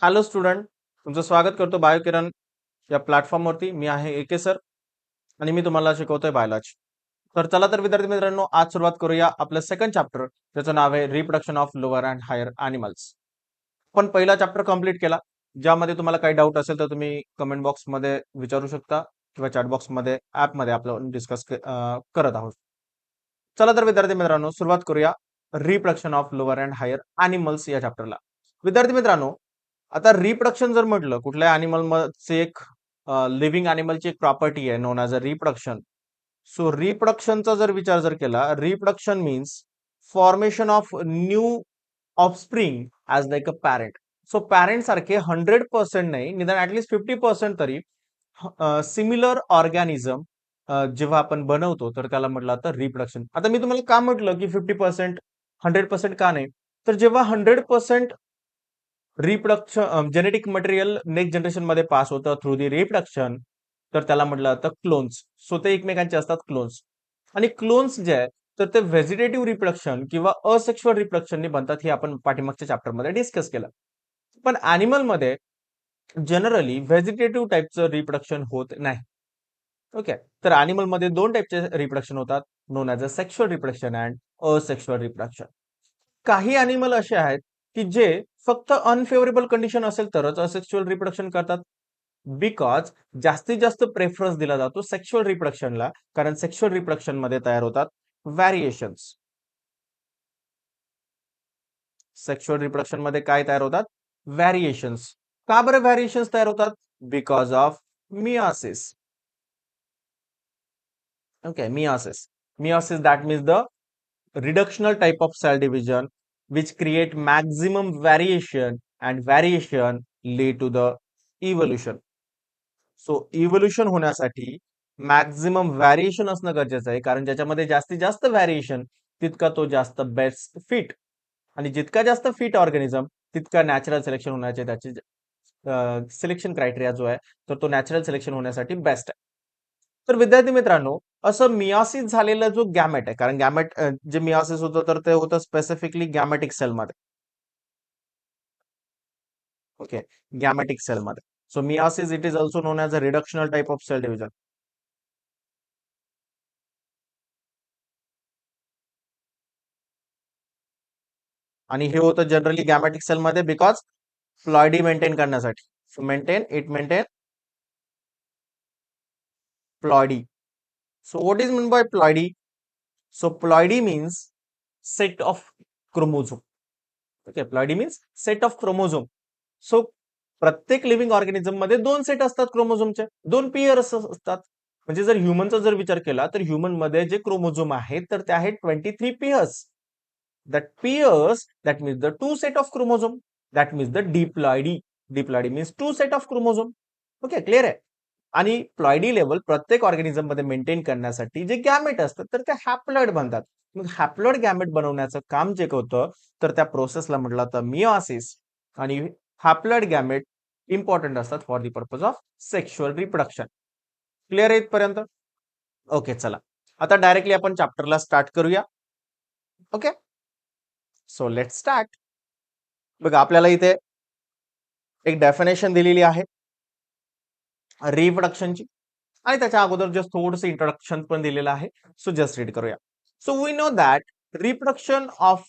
Hello student, तुमचं स्वागत करतो बायोकिरण या प्लॅटफॉर्मवरती. मी आहे एके सर आणि मी तुम्हाला शिकवतोय बायोलॉजी. तर चला तर विद्यार्थी मित्रांनो, आज सुरुवात करूया आपलं सेकंड चॅप्टर, ज्याचं नाव आहे reproduction of lower and higher animals. आपण पहिला चॅप्टर कंप्लीट केला. ज्यामध्ये तुम्हाला काही डाऊट असेल तर तुम्ही कमेंट बॉक्समध्ये विचारू शकता किंवा चॅट बॉक्समध्ये ॲपमध्ये आपण डिस्कस करत आहोत. चला तर विद्यार्थी मित्रांनो, सुरुवात करूया reproduction of lower and higher animals या चॅप्टरला. विद्यार्थी मित्रांनो, आता रिप्रोडक्शन जर म्हटलं कुठल्या अॅनिमल मध्ये, एक लिव्हिंग अॅनिमलची एक प्रॉपर्टी आहे known as a reproduction. So रिप्रोडक्शनचा जर विचार जर केला, reproduction means formation of new offspring as like a parent. So parent सारखे 100% नाही, निदान ऍटलीस्ट 50% तरी सिमिलर ऑर्गॅनिझम जेव्हा आपण बनवतो तर त्याला म्हटलं तर रिप्रोडक्शन. आता मी तुम्हाला का म्हटलं की 50%, 100% का नाही, तर जेव्हा 100% reproduction genetic material next generation मध्ये पास होतं थ्रू दी रिप्रोडक्शन, तर त्याला म्हटलं जातं क्लोन्स. सो ते एकमेकांचे असतात क्लोन्स. आणि क्लोन्स जे आहे तर ते व्हेजिटेटिव्ह रिप्रोडक्शन किंवा असेक्शुअल रिप्रोडक्शनने बनतात, हे आपण पाठीमागच्या चॅप्टरमध्ये डिस्कस केलं. पण अॅनिमल मध्ये जनरली व्हेजिटेटिव्ह टाईपचं रिप्रोडक्शन होत नाही. ओके. तर अॅनिमल मध्ये दोन टाईपचे रिप्रोडक्शन होतात, non as a sexual reproduction and asexual reproduction. काही अॅनिमल असे आहेत की जे फक्त अनफेवरेबल कंडिशन असेल तरच असेक्शुअल रिप्रोडक्शन करतात, बिकॉज जास्तीत जास्त प्रेफरन्स दिला जातो सेक्शुअल रिप्रोडक्शनला, कारण सेक्शुअल रिप्रोडक्शन मध्ये तयार होतात व्हॅरिएशन्स. सेक्शुअल रिप्रोडक्शन मध्ये काय तयार होतात? व्हॅरिएशन्स. का बरं व्हॅरिएशन्स तयार होतात? Because of myiasis. Okay, meiosis. Meiosis, that means the reductional type of cell division which create maximum variation, and variation lead to the evolution. So evolution होण्यासाठी maximum variation असणं गरजेचं आहे, कारण ज्याच्यामध्ये जास्तीत जास्त व्हॅरिएशन तितका तो जास्त बेस्ट फिट, आणि जितका जास्त फिट ऑर्गॅनिझम तितका नॅचरल सिलेक्शन होण्याचे त्याचे सिलेक्शन क्रायटेरिया जो आहे तर तो नॅचरल सिलेक्शन होण्यासाठी बेस्ट आहे. तर विद्यार्थी मित्रांनो, असं मियासिस झालेला जो गॅमेट आहे, कारण गॅमेट जे मियासिस होतं तर ते होतं स्पेसिफिकली गॅमेटिक सेलमध्ये. ओके, गॅमेटिक सेलमध्ये. So meiosis it is also known as a reductional type of cell division. आणि हे होतं जनरली गॅमेटिक सेलमध्ये बिकॉज प्लॉइडी मेंटेन करण्यासाठी. So maintain ploidy. So what is meant by ploidy? So ploidy means set of chromosome. Okay, ploidy means set of chromosome. So प्रत्येक living organism मध्ये दोन set असतात क्रोमोझोमचे, दोन पेअर्स असतात. म्हणजे जर ह्युमनचा जर विचार केला तर ह्युमन मध्ये जे क्रोमोझोम आहेत तर ते आहेत 23 pairs. That pairs that means the two set of chromosome, that means the diploidy. Diploidy means two set of chromosome. Okay, clear आहे. आणि प्लॉइडी लेवल प्रत्येक ऑर्गॅनिझम मध्ये मेंटेन करण्यासाठी जे गॅमेट असतात तर ते हॅप्लॉइड बनतात. मग हॅप्लॉइड गॅमेट बनवण्याचं काम जे होतं तर त्या प्रोसेसला म्हटलं तर मियोसिस. आणि हॅप्लॉइड गॅमेट इम्पॉर्टंट असतात for the purpose of sexual reproduction. Clear आहे इथपर्यंत? ओके, चला आता डायरेक्टली आपण चॅप्टरला स्टार्ट करूया. Okay, so let start. बघा, आपल्याला इथे एक डेफिनेशन दिलेली आहे रिप्रोडक्शनची, आणि त्याच्या अगोदर जस्ट थोडंसं इंट्रोडक्शन पण दिलेलं आहे. सो जस्ट रीड करूया. So we know that reproduction of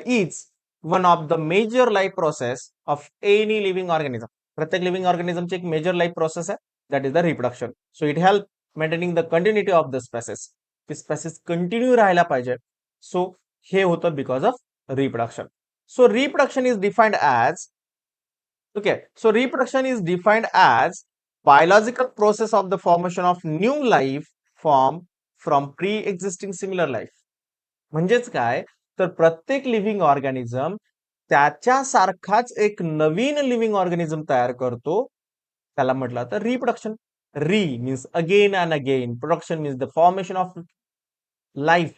is one of the major life process of any living organism. प्रत्येक लिव्हिंग ऑर्गॅनिझमची एक मेजर लाईफ प्रोसेस आहे, that is the reproduction. So it help maintaining the continuity of the species. ती species continue राहायला पाहिजे. So हे होतं because of reproduction. So reproduction is defined as, okay, so reproduction is defined as biological process of the formation of new life form from pre-existing similar life. म्हणजेच काय, तर प्रत्येक living organism त्याच्यासारखाच एक नवीन living organism तयार करतो, त्याला म्हटलं तर रिप्रोडक्शन. री means again and again, production means the formation of life.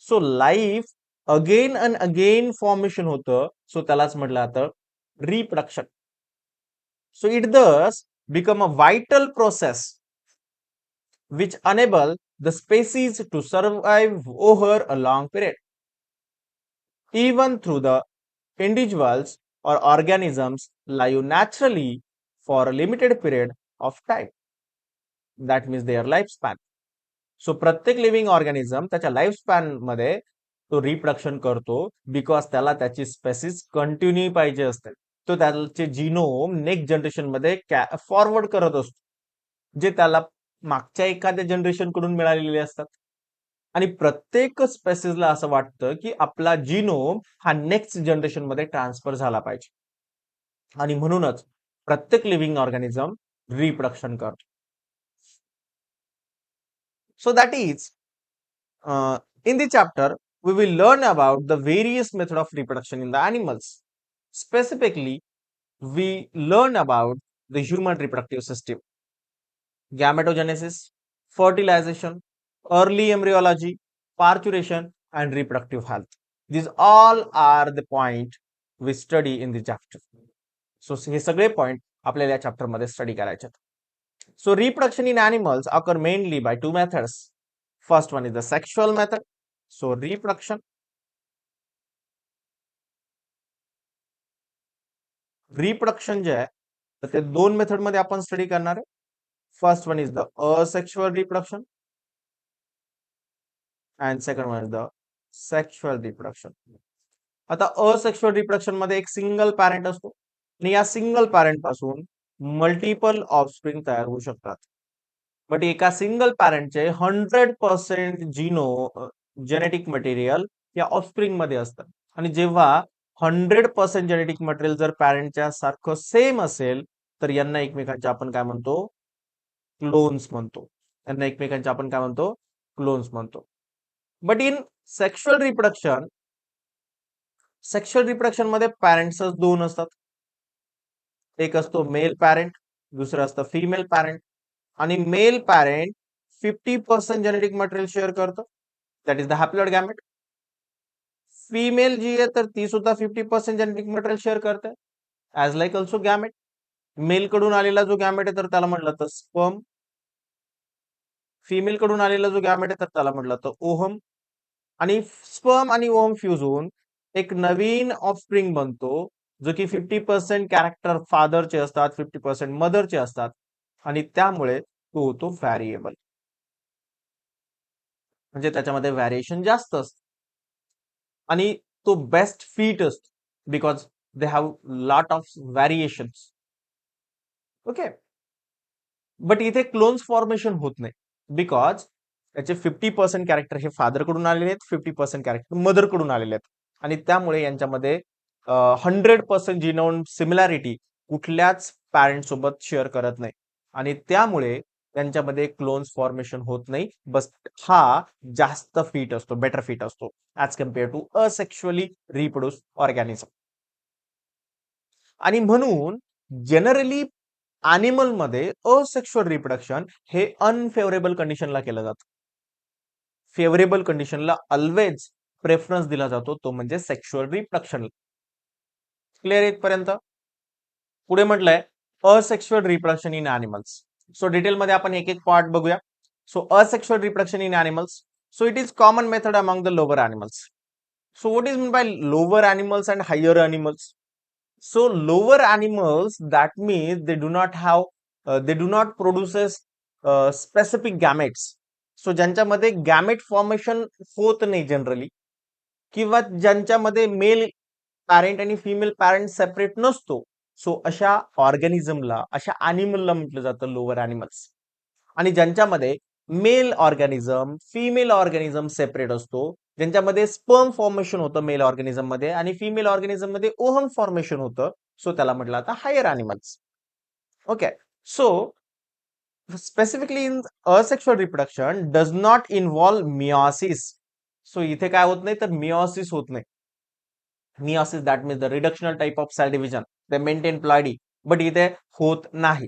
So life again and again formation होतं, सो त्यालाच म्हटलं जातं reproduction. So it thus become a vital process which enable the species to survive over a long period. Even through the individuals or organisms live naturally for a limited period of time. That means their lifespan. So प्रत्येक living organism त्याच्या life span मध्ये तो reproduction करतो because त्याला त्याची spaces continue पाहिजे असते. तो त्याचे जिनोम नेक्स्ट जनरेशन मध्ये फॉरवर्ड करत असतो जे त्याला मागच्या एखाद्या जनरेशन कडून मिळालेले असतात. आणि प्रत्येक स्पेसिसला असं वाटतं की आपला जिनोम हा नेक्स्ट जनरेशन मध्ये ट्रान्सफर झाला पाहिजे आणि म्हणूनच प्रत्येक लिव्हिंग ऑर्गॅनिझम रिप्रोडक्शन करतो. So that is, in the chapter, we will learn about the various method of reproduction in the animals. Specifically, we learn about the human reproductive system, gametogenesis, fertilization, early embryology, parturition, and reproductive health. These all are the point we study in the chapter. So हे सगळे point आपल्याला या chapter मध्ये study करायचे. So reproduction in animals occur mainly by two methods. First one is the sexual method. So reproduction जे आहे तर ते दोन मेथड मध्ये आपण स्टडी करणार आहे. First one is the asexual reproduction and second one is the sexual reproduction. आता असेक्शुअल रिप्रोडक्शन मध्ये एक सिंगल पॅरेंट असतो आणि या सिंगल पॅरेंट पासून मल्टिपल ऑफस्प्रिंग तयार होऊ शकतात. बट एका सिंगल पॅरेंटचे 100% जेनेटिक मटेरियल या ऑफस्प्रिंग मध्ये असतं आणि जेव्हा 100% जेनेटिक मटेरियल जर पॅरेंटच्या सारखं सेम असेल तर यांना एकमेकांचे आपण काय म्हणतो, क्लोन्स म्हणतो. यांना एकमेकांचे आपण काय म्हणतो, क्लोन्स म्हणतो. बट इन सेक्शुअल रिप्रोडक्शन मध्ये पॅरेंट्स दोन असतात. एक असतो मेल पॅरेंट, दुसरं असतं फिमेल पॅरेंट. आणि male parent 50% genetic material share करतो, that is the haploid gamete. Female जी आहे तर ती सुद्धा 50% जेनेटिक मटेरियल शेअर करते, as like also gamete. Male कडून आलेला जो गॅमेट आहे तर त्याला म्हटलं तर स्पर्म. फिमेल कडून आलेला जो गॅमेट आहे तर त्याला म्हटलं तर ओहम. आणि स्पर्म आणि ओहम फ्यूज होऊन एक नवीन ऑफस्प्रिंग बनतो जो की 50% कॅरेक्टर फादरचे असतात, 50% मदरचे असतात आणि त्यामुळे तो होतो व्हॅरिएबल. म्हणजे त्याच्यामध्ये व्हॅरिएशन जास्त असतं आणि तो बेस्ट फिट असतो because they have lot of variations. Okay. But इथे क्लोन्स फॉर्मेशन होत नाही बिकॉज त्याचे 50% कॅरेक्टर हे फादर कडून आलेले आहेत, 50% कॅरेक्टर मदर कडून आलेले आहेत आणि त्यामुळे यांच्यामध्ये 100% जिनोम सिमिलॅरिटी कुठल्याच पॅरेंट सोबत शेअर करत नाही आणि त्यामुळे त्यांच्यामध्ये क्लोन्स फॉर्मेशन होत नाही. बस हा जास्त फिट असतो, बेटर फिट असतो as compare to asexually reproduce organism. आणि म्हणून जनरली अॅनिमल मध्ये असेक्शुअल रिप्रोडक्शन हे अनफेवरेबल कंडिशनला केलं जातं. फेवरेबल कंडिशनला ऑलवेज प्रेफरन्स दिला जातो, तो म्हणजे सेक्शुअल रिप्रोडक्शन. क्लिअर इथपर्यंत? पुढे म्हटलंय asexual reproduction in animals. So detail मध्ये आपण एक एक पार्ट बघूया. So asexual reproduction in animals. So it is common method among the lower animals. So what is mean by lower animals and higher animals? So lower animals, that means they do not have, they do not produces specific gametes. So ज्यांच्यामध्ये gamete formation होत नाही generally, किंवा ज्यांच्यामध्ये mail parent आणि female parent separate नसतो, so अशा ऑर्गॅनिझमला, अशा अॅनिमलला म्हटलं जातं लोअर अॅनिमल्स. आणि ज्यांच्यामध्ये male organism female organism separate असतो, ज्यांच्यामध्ये स्पर्म फॉर्मेशन होतं मेल ऑर्गॅनिझम मध्ये आणि फिमेल ऑर्गॅनिझम मध्ये ओहम फॉर्मेशन होतं, सो त्याला म्हटलं आता higher animals. Okay. So specifically in asexual reproduction does not involve meiosis. So इथे काय होत नाही तर मिओसिस होत नाही. Meiosis that means the reductional type of cell division, they maintain ploidy, but इथे होत नाही.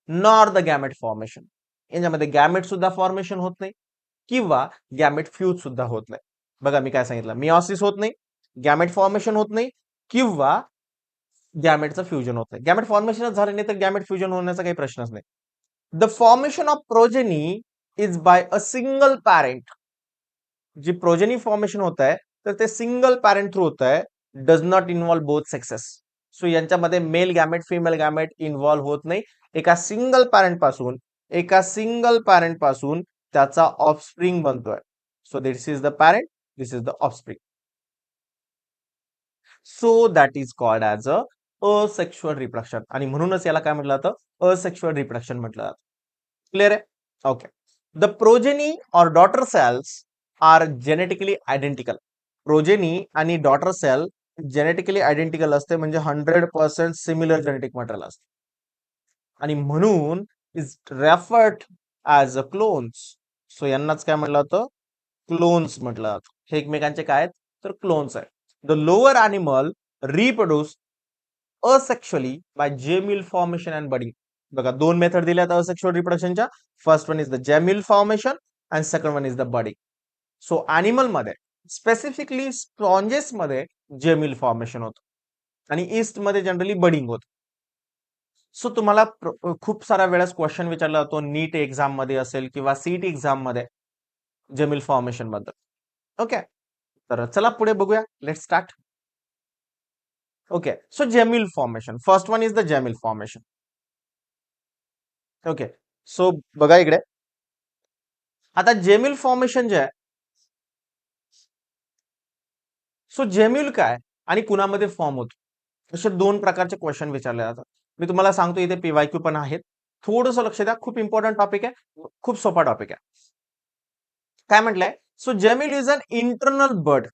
Nor the gamete formation. याच्यामध्ये गॅमेट सुद्धा फॉर्मेशन होत नाही किंवा गॅमेट फ्यूज सुद्धा होत नाही. बघा मी काय सांगितलं, मिओसिस होत नाही, गॅमेट फॉर्मेशन होत नाही किंवा गॅमेटचं फ्युजन होत नाही. गॅमेट फॉर्मेशनच झालं नाही तर गॅमेट फ्युजन होण्याचा काही प्रश्नच नाही. The formation of progeny is by a single parent. जी प्रोजेनी फॉर्मेशन होत आहे तर ते सिंगल पॅरेंट थ्रू होत आहे, does not involve both sexes. So यांच्यामध्ये male gamete female gamete involve होत नाही. एका सिंगल पॅरेंट पासून त्याचा ऑफस्प्रिंग बनतोय. So this is the parent, this is the offspring. So that is called as a asexual reproduction. आणि म्हणूनच याला काय म्हटलं जातं, असेक्शुअल रिप्रोडक्शन म्हटलं जातं. क्लिअर आहे? Okay. The progeny or daughter cells are genetically identical. Progeny आणि डॉटर सेल जेनेटिकली आयडेंटिकल असते, म्हणजे 100% सिमिलर जेनेटिक मटेरियल असते. आणि म्हणून is referred as a clones. So यांनाच काय म्हटलं जातं, क्लोन्स म्हटलं जातं. हे एकमेकांचे काय आहेत, तर क्लोन्स आहेत. The lower animal reproduce asexually by gemmule formation and budding. बघा, दोन मेथड दिल्यात असेक्शुअल रिप्रोडक्शनच्या. First one is the gemmule formation and second one is the budding. So animal मध्ये स्पेसिफिकली स्पॉन्जेस मध्ये जेमिल फॉर्मेशन होतं आणि east मध्ये generally budding होतं. सो तुम्हाला खूप साऱ्या वेळेस क्वेश्चन विचारला जातो नीट एक्झाम मध्ये असेल किंवा सीईटी एक्झाम मध्ये जेमिल फॉर्मेशन बद्दल. ओके, तर चला पुढे बघूया. Let start. Okay, so gemmule formation, first one is the gemmule formation. Okay, so बघा इकडे, आता जेमिल फॉर्मेशन जे आहे, सो जेमिल काय आणि कुणामध्ये फॉर्म होतो, असे दोन प्रकारचे क्वेश्चन विचारले जातात. मी तुम्हाला सांगतो, इथे पीवायक्यू पण आहेत. थोडंसं लक्ष द्या, खूप इम्पॉर्टंट टॉपिक आहे, खूप सोपा टॉपिक आहे. काय म्हटलंय, so gemmule is an internal bud.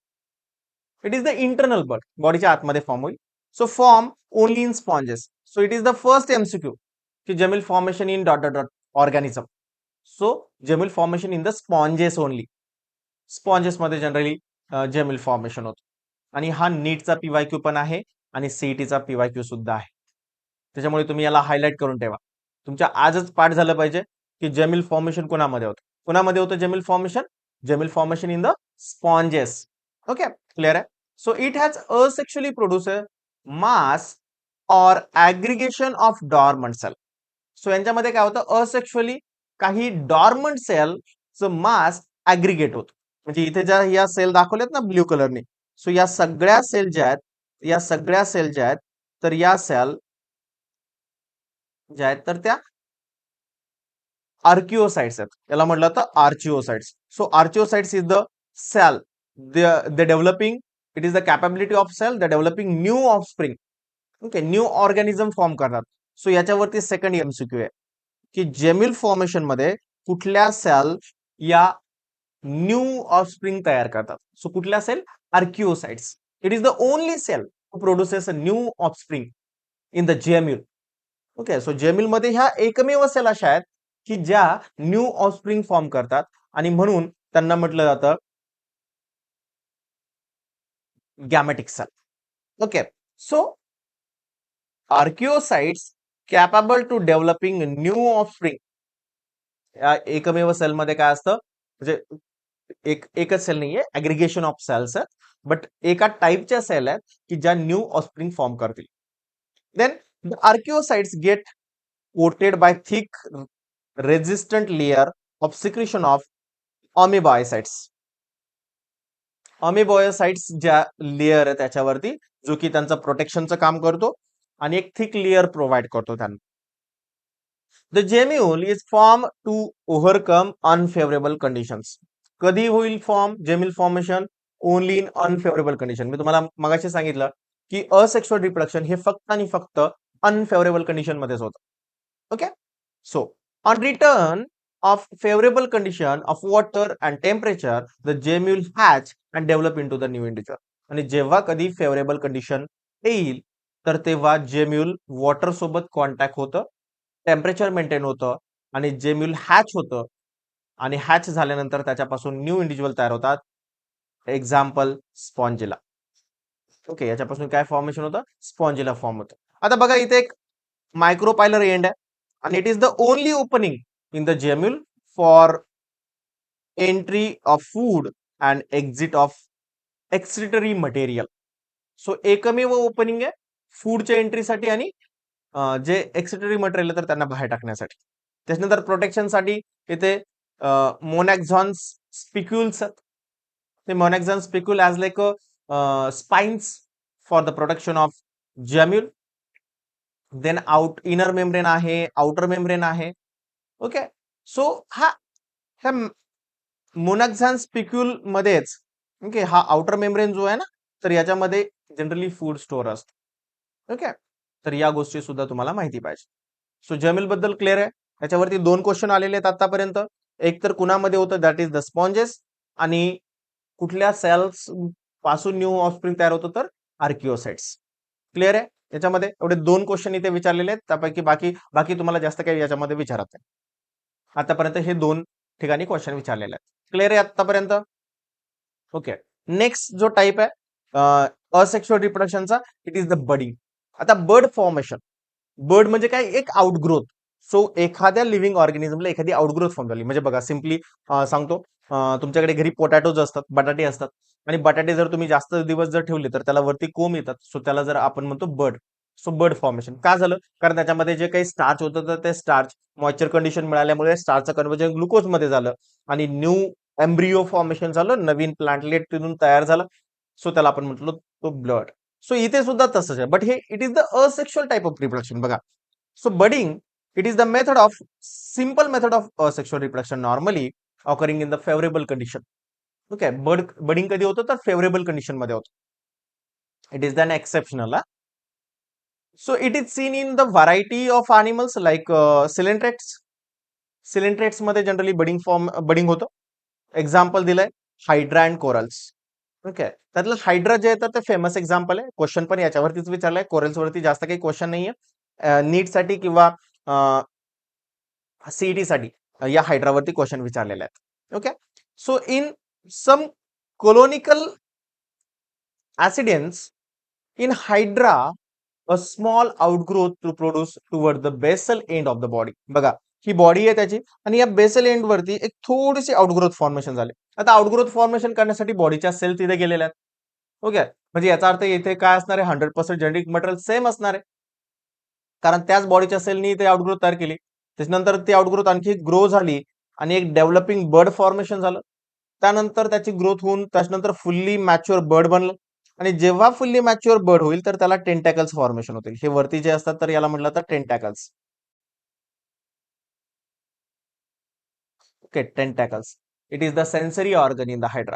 It is the internal bud, बॉडीच्या आतमध्ये फॉर्म होईल. So form only in sponges. So it is the first MCQ की gemmule formation in dot dot organism. So gemmule formation in the sponges only. Sponges मध्ये generally gemmule formation होतं. आणि हा नीटचा PYQ पण आहे आणि सीईटीचा पीवायक्यू सुद्धा आहे. त्याच्यामुळे तुम्ही याला हायलाइट करून ठेवा. तुमच्या आजच पाठ झालं पाहिजे की जेमिल फॉर्मेशन कोणामध्ये होतं. कोणामध्ये होतं gemmule formation? Gemmule formation in the sponges. Okay, clear आहे? So it has asexually produce mass or aggregation of dormant cell. So यांच्यामध्ये काय होतं, असेक्शुअली काही डॉर्मंट सेलचं मास ऍग्रिगेट होतं. म्हणजे इथे ज्या या सेल दाखवल्यात ना ब्ल्यू कलरने, सो या सगळ्या सेल ज्या आहेत, या सगळ्या सेल ज्या आहेत, तर या सेल ज्या आहेत तर त्या आर्किओसाइट्स आहेत. याला म्हटलं तर archaeocytes. So archaeocytes is the cell the developing, it is the capability of cell the developing new offspring. Okay, new organism form करतात. सो याच्यावरती सेकंड एमसीक्यू आहे की जेमिल फॉर्मेशन मध्ये कुठल्या सेल या न्यू ऑफस्प्रिंग तयार करतात. सो कुठल्या cell? Archaeocytes. It is the only cell who produces a new offspring in the gemmule. Okay, so gemmule मध्ये ह्या एकमेव सेल अशा आहेत की ज्या न्यू ऑफस्प्रिंग फॉर्म करतात आणि म्हणून त्यांना म्हटलं जातं gametic cell. Okay, so archaeocytes capable to developing new offspring. या एकमेव सेल मध्ये काय असतं, म्हणजे एकच सेल नाहीये, ऍग्रिगेशन ऑफ सेल्स आहेत, बट एका टाईपच्या सेल आहेत की ज्या न्यू ऑफस्प्रिंग फॉर्म करतील. Then the archaeocytes get coated by thick resistant layer of secretion of amoebocytes. Amoebocytes ज्या लेअर आहे त्याच्यावरती, जो की त्यांचं प्रोटेक्शनचं काम करतो आणि एक थिक लेअर प्रोव्हाइड करतो त्यांना. The gemmule is form to overcome unfavourable conditions. कधी होईल form gemmule formation? Only in unfavourable condition. मी तुम्हाला मगाशी सांगितलं की असेक्शुअल रिप्रोडक्शन हे फक्त आणि फक्त अनफेवरेबल कंडिशन मध्येच होतं. Okay, so on return of favorable condition of water and temperature, the gem will hatch and develop into the new individual. आणि जेव्हा कधी फेवरेबल कंडिशन येईल तर तेव्हा जेम्यूल वॉटर सोबत कॉन्टॅक्ट होतं, टेम्परेचर मेंटेन होतं आणि जेम्यूल हॅच होतं. आणि हॅच झाल्यानंतर त्याच्यापासून न्यू इंडिव्हिज्युअल तयार होतात. Example Spongilla. ओके, याच्यापासून काय फॉर्मेशन होतं? स्पॉन्जिला फॉर्म होतं. आता बघा, इथे एक मायक्रोपायलर एंड आहे and it is the only opening in the gemule for entry of food and exit of excretory material. So एकमेव ओपनिंग आहे फूडच्या एंट्रीसाठी आणि जे एक्सिटरी मटेरियल आहे तर त्यांना बाहेर टाकण्यासाठी. त्याच्यानंतर प्रोटेक्शनसाठी इथे मोनॅक्झॉन्स स्पिक्युल्स आहेत. ते monaxon spicule as like spines for the protection of gemmule, then inner membrane आहे, आउटर मेम्ब्रेन आहे. ओके. सो ह्या मोनाक्झान स्पिक्यूल मध्येच ओके हा आउटर मेम्ब्रेन जो आहे ना, तर याच्यामध्ये जनरली फूड स्टोअर असतो. ओके. तर या गोष्टी सुद्धा तुम्हाला माहिती पाहिजे. सो जर्मिल बद्दल क्लिअर आहे. याच्यावरती 2 क्वेश्चन आलेले आहेत आतापर्यंत. एक तर कुणामध्ये होतं दॅट इज द स्पॉन्जेस, आणि कुठल्या सेल्स पासून न्यू ऑफस्प्रिंग तयार होतं तर आर्किओसाइट्स. क्लिअर आहे. याच्यामध्ये एवढे 2 क्वेश्चन इथे विचारलेले आहेत. त्यापैकी बाकी बाकी तुम्हाला जास्त काही याच्यामध्ये विचारत नाही. आतापर्यंत हे 2 ठिकाणी क्वेश्चन विचारलेले आहेत. क्लिअर आहे आतापर्यंत? ओके. नेक्स्ट जो टाइप आहे असेक्शुअल रिप्रोडक्शनचा, इट इज द बडिंग. आता बर्ड फॉर्मेशन, बर्ड म्हणजे काय, एक आउटग्रोथ. सो एखाद्या लिव्हिंग ऑर्गॅनिझमला एखादी आउटग्रोथ फॉर्म झाली म्हणजे बघा सिम्पली सांगतो, तुमच्याकडे घरी पोटॅटोज असतात, बटाटे असतात, आणि बटाटे जर तुम्ही जास्त दिवस जर ठेवले तर त्याला वरती कोंब येतात. सो त्याला जर आपण म्हणतो बर्ड. सो बर्ड फॉर्मेशन का झालं, कारण त्याच्यामध्ये जे काही स्टार्च होतं तर ते स्टार्च मॉइश्चर कंडिशन मिळाल्यामुळे स्टार्चचं कन्व्हर्जन ग्लुकोज मध्ये झालं, आणि न्यू एम्ब्रिओ फॉर्मेशन झालं, नवीन प्लांटलेट तिथून तयार झालं. सो त्याला आपण म्हटलो तो ब्लड. सो इथे सुद्धा तसंच आहे, बट हे it is the asexual type of reproduction. बघा, so budding, it is the method of simple method of sexual reproduction normally occurring in the favorable condition. Okay, budding कधी होतं तर favorable condition मध्ये होतं. It is then exceptional. So it is seen in the variety of animals like coelenterats. Coelenterats मध्ये generally budding होतं. Example दिलंय hydra and corals. Okay. त्यातलं hydra जे आहे तर ते फेमस एक्झाम्पल आहे. क्वेश्चन पण याच्यावरतीच विचारलाय. कोरल्स वरती जास्त काही क्वेश्चन नाहीये. नीट साठी किंवा सीईटी साठी या हायड्रावरती क्वेश्चन विचारलेले आहेत. Okay. So in some colonial accidents in hydra a small outgrowth to produce toward the basal end of the body. बघा, ही बॉडी आहे त्याची, आणि या बेसल एंड वरती एक थोडीशी आउटग्रोथ फॉर्मेशन झाले. आता आउटग्रोथ फॉर्मेशन करण्यासाठी बॉडीच्या सेल तिथे गेलेल्या आहेत. ओके. म्हणजे याचा अर्थ इथे काय असणार आहे, 100% जेनेटिक मटेरियल सेम असणार आहे, कारण त्याच बॉडीच्या सेलनी ते आउटग्रोथ तयार केली. त्याच्यानंतर ती आउटग्रोथ आणखी ग्रो झाली, आणि एक डेव्हलपिंग बर्ड फॉर्मेशन झालं. त्यानंतर त्याची ग्रोथ होऊन त्याच्यानंतर फुल्ली मॅच्युअर बर्ड बनलं, आणि जेव्हा फुल्ली मॅच्युअर बर्ड होईल तर त्याला टेंटॅकल्स फॉर्मेशन होतील. हे वरती जे असतात तर याला म्हटलं तर tentacles. Okay, tentacles. It is the sensory organ in the hydra.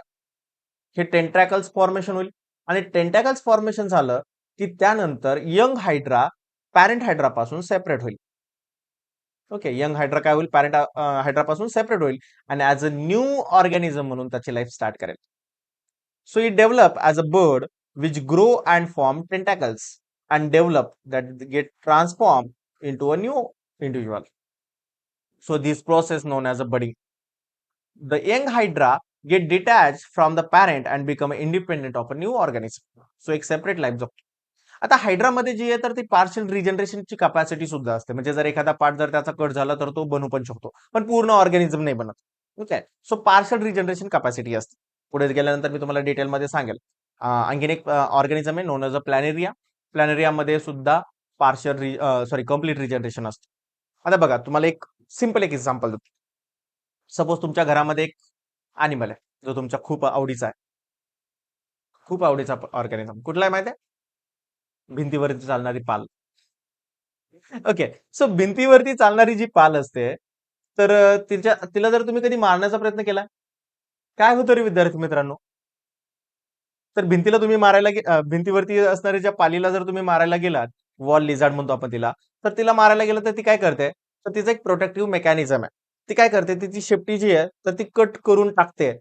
हे टेंटॅकल्स फॉर्मेशन होईल, आणि टेंटॅकल्स फॉर्मेशन झालं की त्यानंतर यंग हायड्रा पॅरेंट हायड्रा पासून सेपरेट होईल. ओके. यंग हायड्रा काय होईल, पॅरेंट हायड्रा पासून सेपरेट होईल, आणि ऍज अ न्यू ऑर्गॅनिझम म्हणून त्याची लाईफ स्टार्ट करेल. So it develop as a bird which grow and form tentacles and develop that get transformed into a new individual. So this process known as a budding. The young hydra get detached from the parent and become independent of a new organism. So एक separate life जगतो. आता हायड्रामध्ये जी आहे तर ती partial रिजनरेशनची capacity सुद्धा असते. म्हणजे जर एखादा पार्ट जर त्याचा कट झाला तर तो बनू पण शकतो, पण पूर्ण ऑर्गॅनिझम नाही बनत. Okay. So partial regeneration capacity असते. पुढे गेल्यानंतर मी तुम्हाला डिटेलमध्ये सांगेल. आणखीन एक ऑर्गॅनिझम आहे नोन एज अ प्लॅनेरिया. प्लॅनेरियामध्ये सुद्धा पार्शियल सॉरी कम्प्लीट रिजनरेशन असते. आता बघा, तुम्हाला एक सिंपल एक एक्झाम्पल देतो. सपोज तुमच्या घरामध्ये एक अॅनिमल आहे जो तुमच्या खूप आवडीचा आहे. खूप आवडीचा ऑर्गॅनिझम कुठला आहे माहिती आहे? भिंतीवरती चालणारी पाल. ओके. सो भिंतीवरती चालणारी जी पाल असते, तर तिला जर तुम्ही कधी मारण्याचा प्रयत्न केला, काय होतं रे विद्यार्थी मित्रांनो? तर भिंतीला तुम्ही भिंतीवरती असणाऱ्या ज्या पालीला जर तुम्ही मारायला गेलात, वॉल लिझार्ड म्हणतो आपण तिला, तर तिला मारायला गेलं तर ती काय करते, तर तिचं एक प्रोटेक्टिव्ह मेकॅनिझम आहे. ती काय करते, तिची शेपटी जी आहे तर ती कट करून टाकते,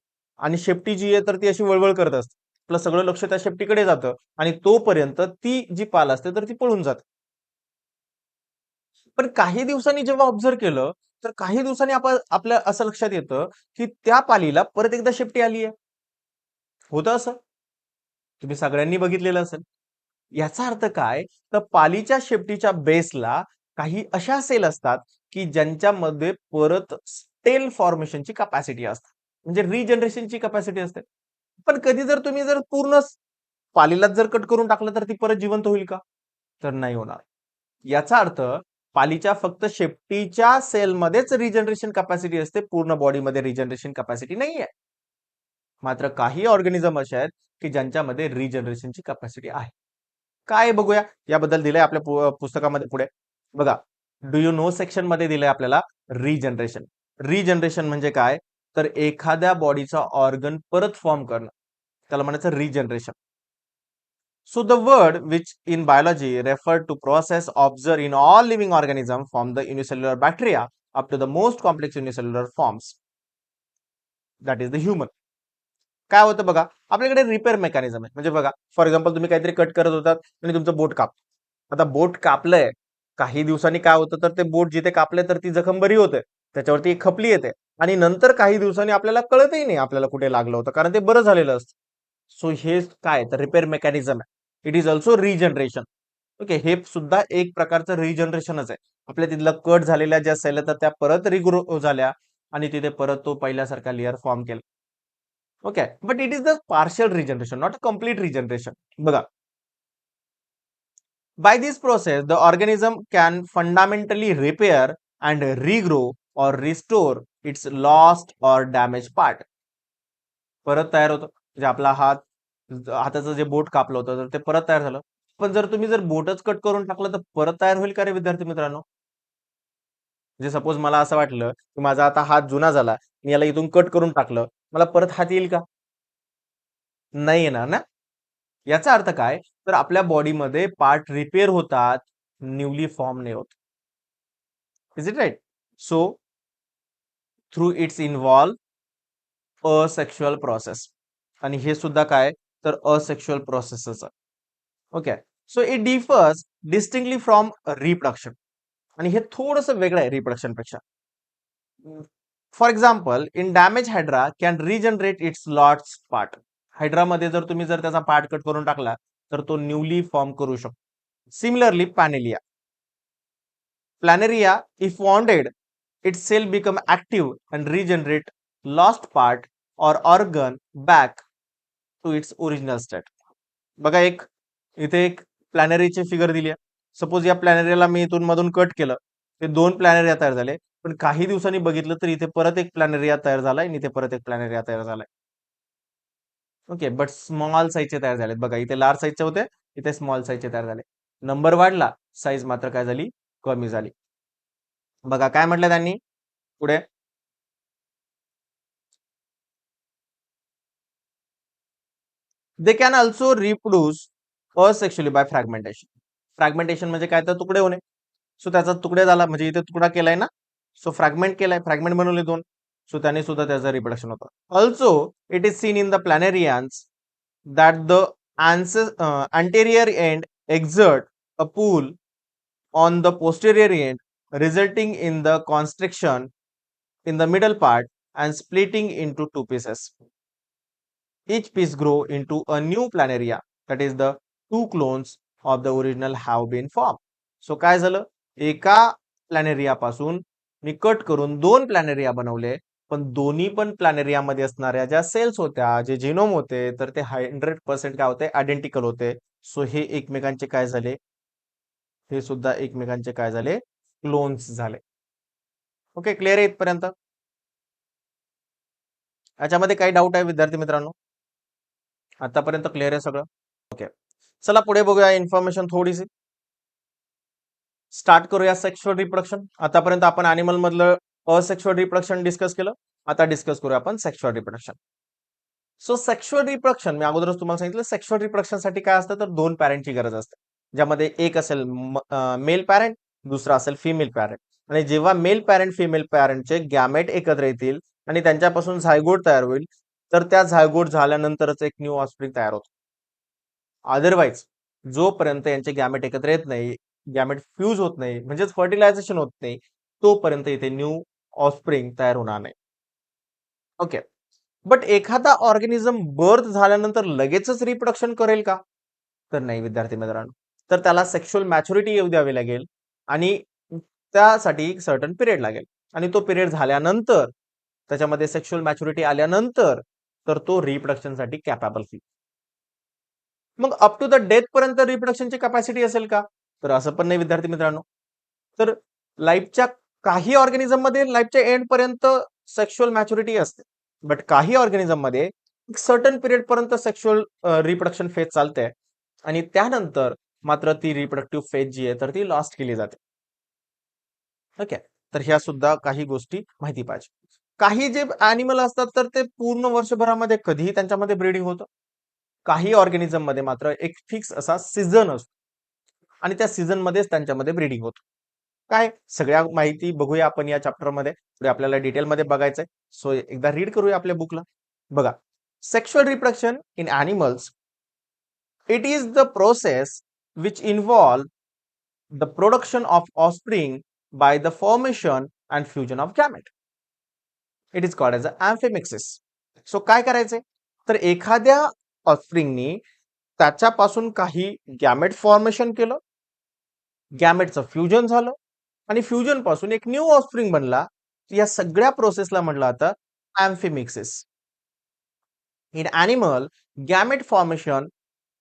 आणि शेपटी जी आहे तर ती अशी वळवळ करत असते. आपलं सगळं लक्ष त्या शेपटीकडे जातं, आणि तोपर्यंत ती जी पाल असते तर ती पळून जाते. पण काही दिवसांनी जेव्हा ऑब्झर्व केलं, तर काही दिवसांनी आपण आपल्या असं लक्षात येतं, की त्या पालीला परत एकदा शेपटी आली आहे. होतं असं? तुम्ही सगळ्यांनी बघितलेलं असेल. याचा अर्थ काय, तर पालीच्या शेपटीच्या बेसला काही अशा सेल असतात, की ज्यांच्यामध्ये परत स्टेल फॉर्मेशनची कॅपॅसिटी असते. म्हणजे रिजनरेशनची कॅपॅसिटी असते. पण कधी जर तुम्ही जर पूर्ण पालीलाच जर कट करून टाकलं तर ती परत जिवंत होईल का? तर नाही होणार. याचा अर्थ पालीच्या फक्त शेपटीच्या सेलमध्येच रिजनरेशन कॅपॅसिटी असते, पूर्ण बॉडीमध्ये रिजनरेशन कॅपॅसिटी नाहीये. मात्र काही ऑर्गॅनिझम असे आहेत की ज्यांच्यामध्ये रिजनरेशनची कॅपॅसिटी आहे. काय बघूया याबद्दल दिलंय आपल्या पुस्तकामध्ये पुढे बघा. डू यू नो सेक्शन मध्ये दिलंय आपल्याला रिजनरेशन. रिजनरेशन म्हणजे काय, तर एखाद्या बॉडीचा ऑर्गन परत फॉर्म करणं, त्याला म्हणायचं regeneration. So the word which in biology refer to process observed in all living organisms from the unicellular bacteria up to the most complex unicellular forms, that is the human. काय होतं बघा, आपल्याकडे repair mechanism आहे. म्हणजे बघा, for example तुम्ही काहीतरी cut करत होतात आणि तुमचं बोट काप. आता बोट कापलंय, काही दिवसांनी काय होतं, तर ते बोट जिथे कापलंय तर ती जखम बरी होते, त्याच्यावरती एक खपली येते आणि नंतर काही दिवसांनी आपल्याला कळतही नाही आपल्याला कुठे लागलं होतं, कारण ते बरं झालेलं असतं. सो हे काय तर रिपेअर मेकॅनिझम आहे. It is also regeneration. Okay, हे सुद्धा एक प्रकारचं रिजनरेशनच आहे. आपल्या तिथलं कट झालेल्या ज्या सेल आहेत त्या परत रिग्रो झाल्या आणि तिथे परत तो पहिल्यासारखा लेअर फॉर्म केला. Okay, but it is the partial regeneration, not a complete regeneration. बघा, by this process, the organism can fundamentally repair and regrow or restore its lost or damaged part. परत तयार होतं, म्हणजे आपला हाताचं जे बोट कापलं होतं तर ते परत तयार झालं. पण जर तुम्ही बोटच कट करून टाकलं तर परत तयार होईल का रे विद्यार्थी मित्रांनो? म्हणजे सपोज मला असं वाटलं की माझा आता हात जुना झाला, मी याला इथून कट करून टाकलं, मला परत हात येईल का? नाही येणार ना. याचा अर्थ काय, तर आपल्या बॉडीमध्ये पार्ट रिपेअर होतात, न्यूली फॉर्म नाही होत. Is it right? So through its involve asexual process. आणि हे सुद्धा काय, तर असेक्शुअल प्रोसेसच. Okay, so it differs distinctly from reproduction. आणि हे थोडंसं वेगळं आहे रिप्रोडक्शन पेक्षा. For example, in damage hydra can regenerate its lost part. हायड्रामध्ये जर तुम्ही त्याचा पार्ट कट करून टाकला तर तो न्यूली फॉर्म करू शकतो. Similarly पॅनेलिया. Planaria, if wounded, its cell become active and regenerate lost part or organ back to its original state. बघा, इथे एक प्लॅनरीची फिगर दिली आहे. सपोज या प्लॅनरियाला मी इथून मधून कट केलं, ते 2 प्लॅनरिया तयार झाले. पण काही दिवसांनी बघितलं तर इथे परत एक प्लॅनरिया तयार झालाय आणि इथे परत एक प्लॅनरिया तयार झालाय. ओके, बट स्मॉल साईजचे तयार झाले. बघा, इथे लार्ज साईजचे होते, इथे स्मॉल साईजचे तयार झाले. नंबर वाढला, साईज मात्र काय झाली, कमी झाली. बघा काय म्हटलं त्यांनी पुढे, they can also reproduce asexually by fragmentation. Fragmentation म्हणजे काय, तर तुकडे होणे. सो त्याचा तुकडे झाला म्हणजे इथे तुकडा केलाय ना, सो फ्रॅगमेंट केलाय, फ्रॅगमेंट बनवले 2. सो त्याने सुद्धा त्याचं रिप्रोडक्शन होतं. Also it is seen in the planarians that the anterior end exert a pull on the posterior end, resulting in the constriction in the middle part and splitting into 2 pieces. Each piece grow into a new planaria, that is the 2 clones of the original have been formed. So काय झालं, एका planaria पासून मी cut करून 2 planaria बनवले, पण दोन्ही पण planaria मध्ये असणाऱ्या ज्या सेल्स होत्या, जे जिनोम होते, तर ते 100% काय होते, आयडेंटिकल होते. सो हे एकमेकांचे काय झाले, हे सुद्धा एकमेकांचे काय झाले, क्लोन्स झाले. ओके, क्लिअर आहे इथपर्यंत? याच्यामध्ये काही डाऊट आहे विद्यार्थी मित्रांनो? आतापर्यंत क्लिअर आहे सगळं? ओके, चला पुढे बघूया इन्फॉर्मेशन थोडीशी. स्टार्ट करूया सेक्शुअल रिप्रोडक्शन. आतापर्यंत आपण अॅनिमल मधलं असेक्शुअल रिप्रोडक्शन डिस्कस केलं. आता डिस्कस करूया आपण sexual reproduction. So sexual reproduction मी अगोदरच तुम्हाला सांगितलं, सेक्शुअल रिप्रोडक्शन साठी काय असतं, तर 2 पॅरेंटची गरज असते, ज्यामध्ये एक असेल मेल पॅरेंट, दुसरा असेल फिमेल पॅरेंट. आणि जेव्हा मेल पॅरेंट फिमेल पॅरेंटचे गॅमेट एकत्र येतील आणि त्यांच्यापासून झायगोट तयार होईल, तर त्या झायगोट झाल्यानंतरच एक न्यू ऑफस्प्रिंग तयार होतो. अदरवाईज जोपर्यंत यांचे गॅमेट एकत्र येत नाही, गॅमेट फ्यूज होत नाही, म्हणजेच फर्टिलायझेशन होत नाही, तोपर्यंत इथे न्यू ऑफस्प्रिंग तयार होणार नाही. ओके, बट एखादा ऑर्गॅनिझम बर्थ झाल्यानंतर लगेचच रिप्रोडक्शन करेल का, तर नाही विद्यार्थी मित्रांनो. तर त्याला सेक्शुअल मॅच्युरिटी येऊ द्यावी लागेल आणि त्यासाठी एक सर्टन पिरियड लागेल. आणि तो पिरियड झाल्यानंतर, त्याच्यामध्ये सेक्शुअल मॅच्युरिटी आल्यानंतर, तर तो रिप्रोडक्शनसाठी कॅपेबल होईल. Mug up to the death पर्यंत रिप्रोडक्शनची कॅपॅसिटी असेल का, तर असं पण नाही विद्यार्थी मित्रांनो. तर लाईफच्या काही ऑर्गॅनिझम मध्ये लाईफच्या एंड पर्यंत सेक्शुअल मॅच्युरिटी असते, बट काही ऑर्गॅनिझम मध्ये एक सर्टन पिरियड पर्यंत सेक्शुअल रिप्रोडक्शन फेज चालते आणि त्यानंतर मात्र ती रिप्रोडक्टिव्ह फेज जी आहे तर ती लॉस्ट केली जाते. ओके, तर ह्या सुद्धा काही गोष्टी माहिती पाहिजे. काही जे अॅनिमल असतात तर ते पूर्ण वर्षभरामध्ये कधीही त्यांच्यामध्ये ब्रीडिंग होतं. काही ऑर्गॅनिझम मध्ये मात्र एक फिक्स असा सीझन असतो आणि त्या सीझन मध्येच त्यांच्यामध्ये ब्रीडिंग होतं. काय सगळ्या माहिती बघूया आपण या चॅप्टर मध्ये. पुढे आपल्याला डिटेलमध्ये बघायचंय. सो एकदा रीड करूया आपल्या बुकला. बघा, sexual reproduction in animals, it is the process which involve the production of offspring by the formation and fusion of gamete. It is called as a amphimixis. So काय करायचंय, तर एखाद्या ऑफस्प्रिंगनी त्याच्यापासून काही गॅमेट फॉर्मेशन केलं, गॅमेटचं फ्युजन झालं आणि fusion पासून एक न्यू ऑफस्प्रिंग बनला. या सगळ्या प्रोसेसला म्हटलं जातं amphimixis. In animal, gamete formation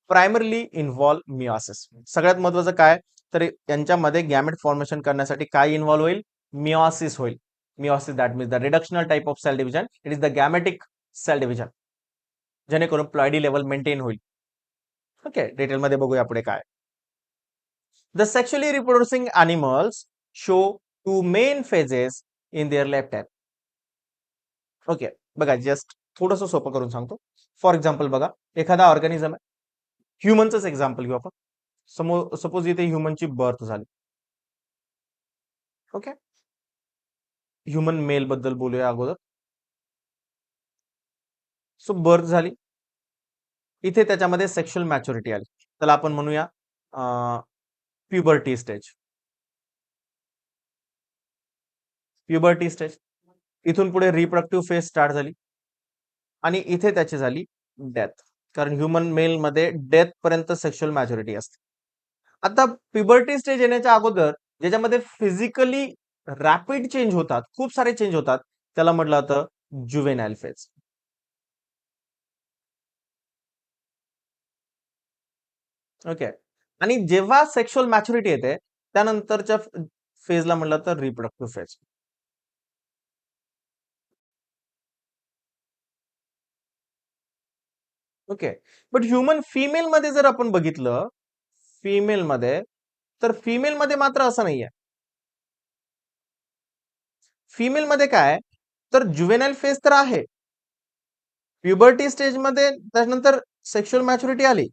primarily involve meiosis. सगळ्यात महत्वाचं काय, तर यांच्यामध्ये गॅमेट फॉर्मेशन करण्यासाठी काय इन्व्हॉल्व होईल, मिओसिस होईल. Meiosis that means the reductional type of cell division. It is the gametic cell division, जेणेकरून प्लॉइडी लेवल मेंटेन होईल. ओके, डिटेलमध्ये बघूया पुढे काय. The sexually reproducing animals show two main phases in their lifetime. Okay, बघा just थोडस सोपं करून सांगतो. फॉर एक्झाम्पल बघा, एखादा ऑर्गॅनिझम आहे, ह्युमनच एक्झाम्पल घेऊ आपण. सपोज इथे ह्युमनची बर्थ झाली. ओके, ह्युमन मेल बद्दल बोलूया अगोदर. सो बर्थ झाली, इथे त्याच्यामध्ये सेक्शुअल मॅच्युरिटी आली, त्याला आपण म्हणूया प्युबर्टी स्टेज. प्युबर्टी स्टेज इथून पुढे रिप्रोडक्टिव्ह फेज स्टार्ट झाली आणि इथे त्याची झाली डेथ. कारण ह्युमन मेल मध्ये डेथ पर्यंत सेक्शुअल मॅच्युरिटी असते. आता प्युबर्टी स्टेज येण्याच्या अगोदर ज्याच्यामध्ये फिजिकली रॅपिड चेंज होतात, खूप सारे चेंज होतात, त्याला म्हटलं जातं जुवेनाइल फेज. ओके, आणि जेव्हा सेक्शुअल मॅच्युरिटी येते त्यानंतरच्या फेजला म्हटलं तर reproductive phase. Okay, but human female मध्ये जर आपण बघितलं, फिमेल मध्ये, तर फिमेल मध्ये मात्र असं नाहीये. फिमेल मध्ये काय, तर जुवेनाइल फेज तर आहे, प्युबर्टी स्टेज मध्ये त्यानंतर सेक्शुअल मॅच्युरिटी आली,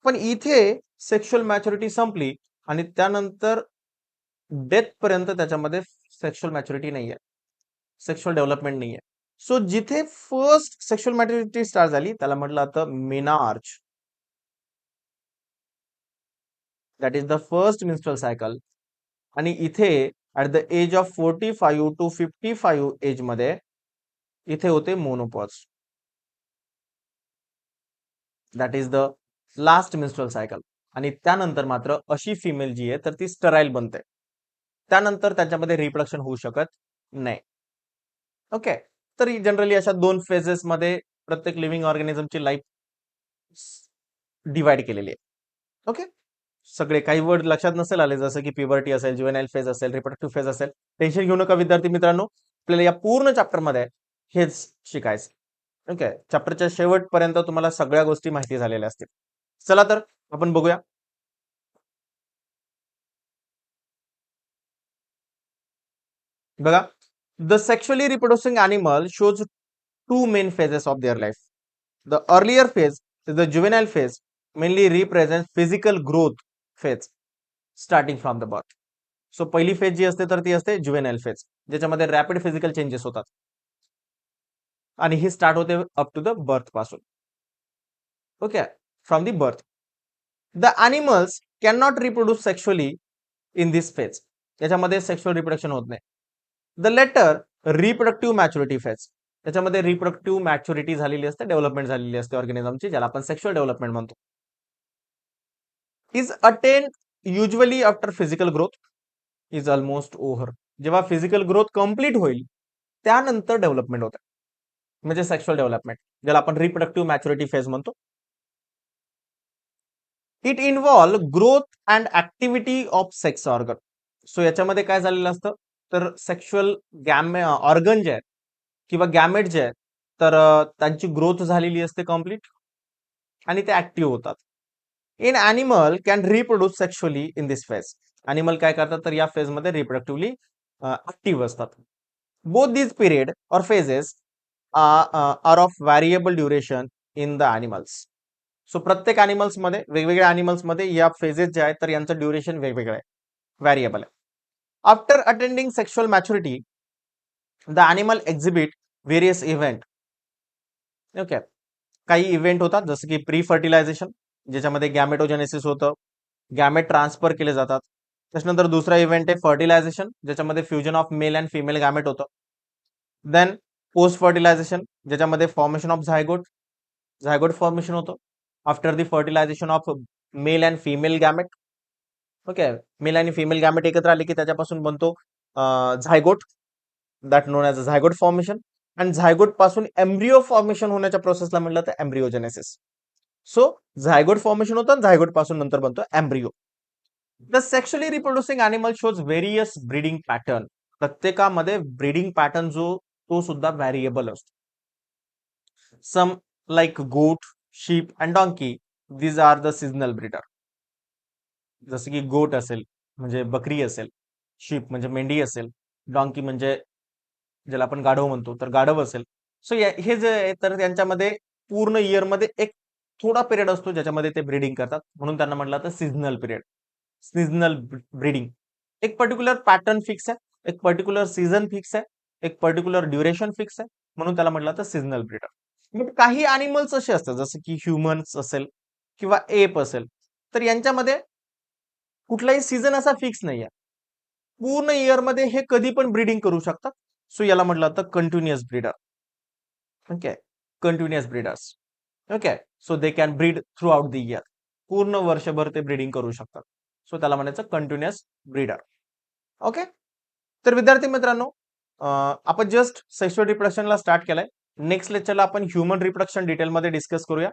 पण इथे सेक्शुअल मॅच्युरिटी संपली आणि त्यानंतर डेथ पर्यंत त्याच्यामध्ये सेक्शुअल मॅच्युरिटी नाहीये, सेक्शुअल डेव्हलपमेंट नाहीये. सो जिथे फर्स्ट सेक्शुअल मॅच्युरिटी स्टार्ट झाली त्याला म्हटलं जातं menarche. That is the first menstrual cycle. आणि इथे at the age of 45 to 55 age मध्ये इथे होते menopause. That is the last menstrual cycle. आणि त्यानंतर मात्र अशी फिमेल जी आहे तर ती स्टराईल बनते, त्यानंतर त्याच्यामध्ये रिप्रोडक्शन होऊ शकत नाही. ओके, तर जनरली अशा दोन फेजेस मध्ये प्रत्येक लिव्हिंग ऑर्गॅनिझमची लाईफ डिवाइड केलेली आहे. ओके, सगळे काही वर्ड लक्षात नसेल आले, जसं की प्युबर्टी असेल, जुवेनाइल फेज असेल, रिप्रोडक्टिव्ह फेज असेल, टेन्शन घेऊ नका विद्यार्थी मित्रांनो. आपल्याला या पूर्ण चॅप्टर मध्ये हेच शिकायचं. ओके, चॅप्टरच्या शेवटपर्यंत तुम्हाला सगळ्या गोष्टी माहिती झालेल्या असतील. चला तर आपण बघूया. बघा, the sexually reproducing animal shows two main phases of their life. The earlier phase is the juvenile phase, mainly represent physical growth phase starting from the birth. So पहिली फेज जी असते तर ती असते जुवेनाइल फेज, ज्याच्यामध्ये rapid physical changes होतात आणि ही स्टार्ट होते अप टू द बर्थ पासून. Okay, from the birth the animals can not reproduce sexually in this phase. त्याच्यामध्ये सेक्शुअल रिप्रोडक्शन होत नाही. The later reproductive maturity phase, त्याच्यामध्ये रिप्रोडक्टिव्ह मॅच्युरिटी झालेली असते, डेव्हलपमेंट झालेली असते ऑर्गॅनिझमची, ज्याला आपण सेक्शुअल डेव्हलपमेंट म्हणतो. Is attain usually after physical growth is almost over. जेव्हा फिजिकल ग्रोथ कंप्लीट होईल त्यानंतर डेव्हलपमेंट होते, म्हणजे सेक्शुअल डेव्हलपमेंट, ज्याला आपण रिप्रोडक्टिव्ह मॅच्युरिटी फेज म्हणतो. It involve growth and activity of sex organ. So याच्यामध्ये काय झालेलं असतं, तर सेक्शुअल ऑर्गन जे आहेत किंवा गॅमेट जे आहेत तर त्यांची ग्रोथ झालेली असते कम्प्लीट आणि ते ऍक्टिव्ह होतात. In animal can reproduce sexually in this phase. Animal काय करतात तर या फेज मध्ये रिप्रोडक्टिव्हली ऍक्टिव्ह असतात. Both these period or phases are of variable duration in the animals. So प्रत्येक animals मध्ये वेगवेगळ्या animals मध्ये या phases जे आहेत तर यांचं ड्युरेशन वेगवेगळं आहे, व्हॅरिएबल आहे. After attending sexual maturity the animal exhibit various event. Okay, काही इव्हेंट होतात जसं की प्री फर्टिलायझेशन ज्याच्यामध्ये गॅमेटोजेनेसिस होतं, गॅमेट ट्रान्सफर केले जातात. त्याच्यानंतर दुसरा इव्हेंट आहे फर्टिलायझेशन ज्याच्यामध्ये fusion of male and female gamete होतं. देन पोस्ट फर्टिलायझेशन ज्याच्यामध्ये formation of zygote, zygote formation होतं after the fertilisation of male and female gamete. Okay, male आणि फिमेल गॅमेट एकत्र आले की त्याच्यापासून बनतो zygote, that known as zygote formation. आणि झायगोट पासून एम्ब्रिओ फॉर्मेशन होण्याच्या प्रोसेसला म्हटलं तर एम्ब्रिओजेनेसिस. सो झायगोट फॉर्मेशन होतं, झायगोट पासून नंतर बनतो embryo. The sexually reproducing animal shows various breeding pattern. प्रत्येकामध्ये ब्रीडिंग पॅटर्न जो तो सुद्धा व्हॅरिएबल असतो. Some like goat, sheep and donkey, these are the seasonal breeder. जसं की गोट असेल म्हणजे बकरी असेल, शीप म्हणजे मेंढी असेल, डॉंकी म्हणजे ज्याला आपण गाढव म्हणतो तर गाढव असेल. सो हे जे आहे तर त्यांच्यामध्ये पूर्ण इयर मध्ये एक थोडा पिरियड असतो ज्याच्यामध्ये ते ब्रीडिंग करतात, म्हणून त्यांना म्हटलं तर सीझनल पिरियड, सीझनल ब्रीडिंग. एक पर्टिक्युलर पॅटर्न फिक्स आहे, एक पर्टिक्युलर सीझन फिक्स आहे, एक पर्टिक्युलर ड्युरेशन फिक्स आहे, म्हणून त्याला म्हटलं तर सीझनल ब्रीडर. मग काही अॅनिमल्स असे असतात जसं की ह्युमन्स असेल किंवा एप असेल तर यांच्यामध्ये कुठलाही सीझन असा फिक्स नाहीये, पूर्ण इयर मध्ये हे कधी पण ब्रीडिंग करू शकतात. सो याला म्हटलं जातं continuous breeder. Okay, continuous breeders. Okay, so they can breed through out the year, पूर्ण वर्षभर ते ब्रीडिंग करू शकतात. सो त्याला म्हणायचं कंटिन्युअस ब्रीडर. ओके, तर विद्यार्थी मित्रांनो आपण जस्ट सेक्शुअल रिप्रोडक्शनला स्टार्ट केलंय. नेक्स्ट लेक्चरला आपण ह्युमन रिप्रोडक्शन डिटेलमध्ये डिस्कस करूया.